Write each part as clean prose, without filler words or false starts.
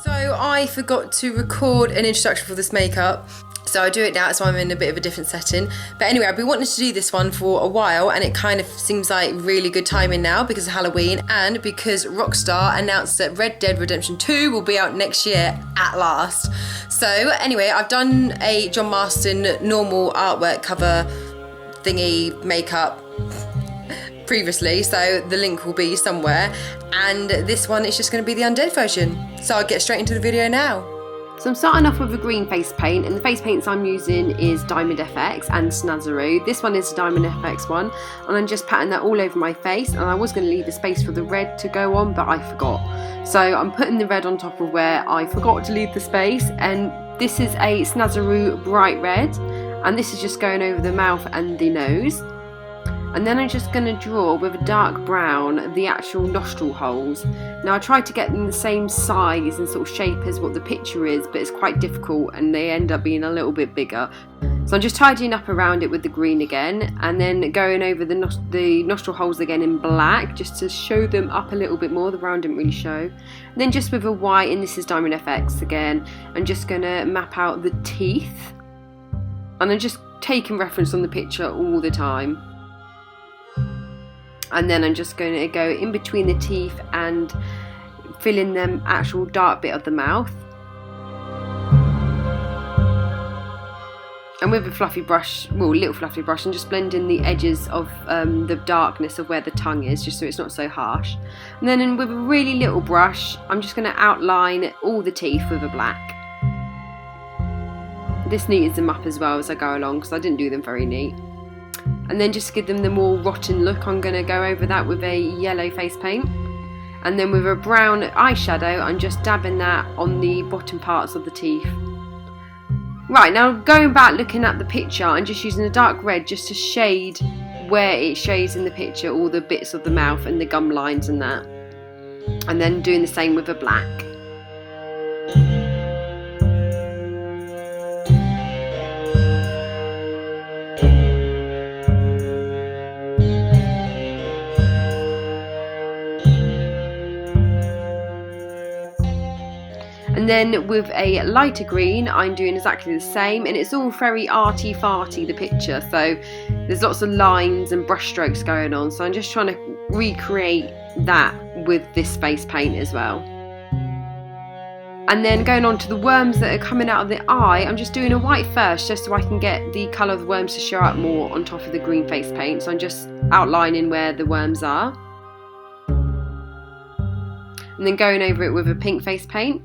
So I forgot to record an introduction for this makeup, so I do it now, so I'm in a bit of a different setting. But anyway, I've been wanting to do this one for a while, and it kind of seems like really good timing now because of Halloween and because Rockstar announced that Red Dead Redemption 2 will be out next year at last. So anyway, I've done a John Marston normal artwork cover thingy makeup previously, so the link will be somewhere, and this one is just going to be the Undead version. So I'll get straight into the video now. So I'm starting off with a green face paint, and the face paints I'm using is Diamond FX and Snazaroo. This one is the Diamond FX one, and I'm just patting that all over my face, and I was going to leave a space for the red to go on, but I forgot. So I'm putting the red on top of where I forgot to leave the space, and this is a Snazaroo Bright Red, and this is just going over the mouth and the nose. And then I'm just going to draw with a dark brown the actual nostril holes. Now I tried to get them the same size and sort of shape as what the picture is, but it's quite difficult and they end up being a little bit bigger. So I'm just tidying up around it with the green again, and then going over the nostril holes again in black just to show them up a little bit more. The brown didn't really show. And then just with a white, and this is Diamond FX again, I'm just going to map out the teeth. And I'm just taking reference on the picture all the time. And then I'm just going to go in between the teeth and fill in the actual dark bit of the mouth. And with a fluffy brush, well, little fluffy brush, and just blend in the edges of the darkness of where the tongue is, just so it's not so harsh. And then with a really little brush, I'm just going to outline all the teeth with a black. This neatens them up as well as I go along, because I didn't do them very neat. And then just to give them the more rotten look, I'm going to go over that with a yellow face paint. And then with a brown eyeshadow, I'm just dabbing that on the bottom parts of the teeth. Right, now going back looking at the picture, I'm just using a dark red just to shade where it shows in the picture all the bits of the mouth and the gum lines and that. And then doing the same with a black. And then with a lighter green, I'm doing exactly the same, and it's all very arty-farty, the picture, so there's lots of lines and brush strokes going on, so I'm just trying to recreate that with this face paint as well. And then going on to the worms that are coming out of the eye, I'm just doing a white first, just so I can get the colour of the worms to show up more on top of the green face paint, so I'm just outlining where the worms are. And then going over it with a pink face paint.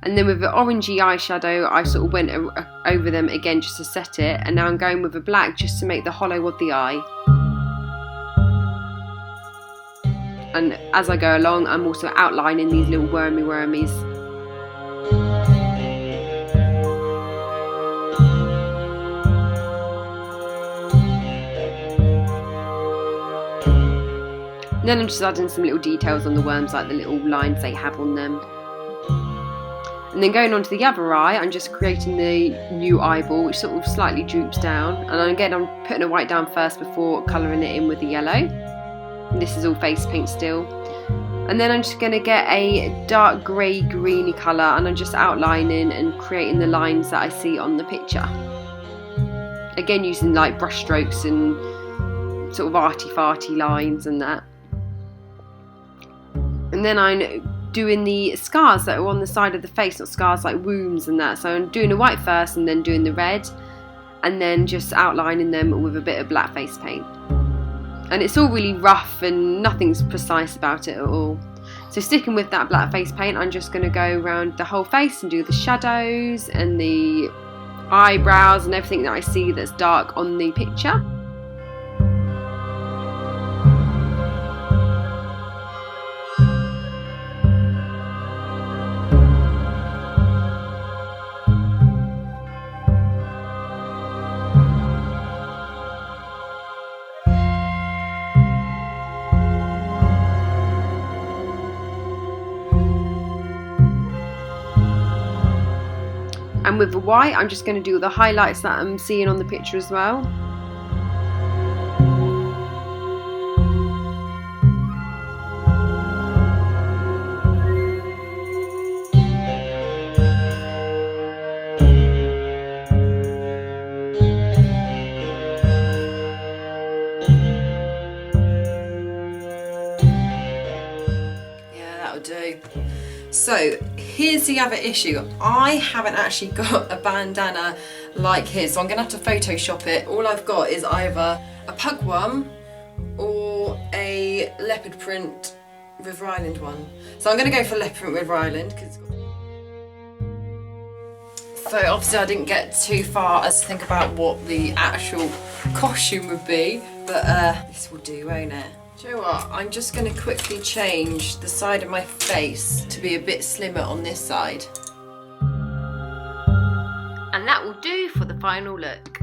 And then with the orangey eyeshadow, I sort of went over them again just to set it. And now I'm going with a black just to make the hollow of the eye. And as I go along, I'm also outlining these little wormies. And then I'm just adding some little details on the worms, like the little lines they have on them. And then going on to the other eye, I'm just creating the new eyeball, which sort of slightly droops down. And again, I'm putting a white down first before colouring it in with the yellow. And this is all face paint still. And then I'm just going to get a dark grey greeny colour, and I'm just outlining and creating the lines that I see on the picture. Again, using like brush strokes and sort of arty-farty lines and that. And then I'm doing the scars that are on the side of the face, not scars like wounds and that. So I'm doing the white first and then doing the red, and then just outlining them with a bit of black face paint. And it's all really rough and nothing's precise about it at all. So sticking with that black face paint, I'm just going to go around the whole face and do the shadows and the eyebrows and everything that I see that's dark on the picture. And with the white, I'm just going to do the highlights that I'm seeing on the picture as well. So here's the other issue. I haven't actually got a bandana like his, so I'm gonna have to Photoshop it. All I've got is either a pug one or a leopard print River Island one. So I'm gonna go for leopard print River Island. So obviously I didn't get too far as to think about what the actual costume would be, but this will do, won't it? Do you know what? I'm just going to quickly change the side of my face to be a bit slimmer on this side. And that will do for the final look.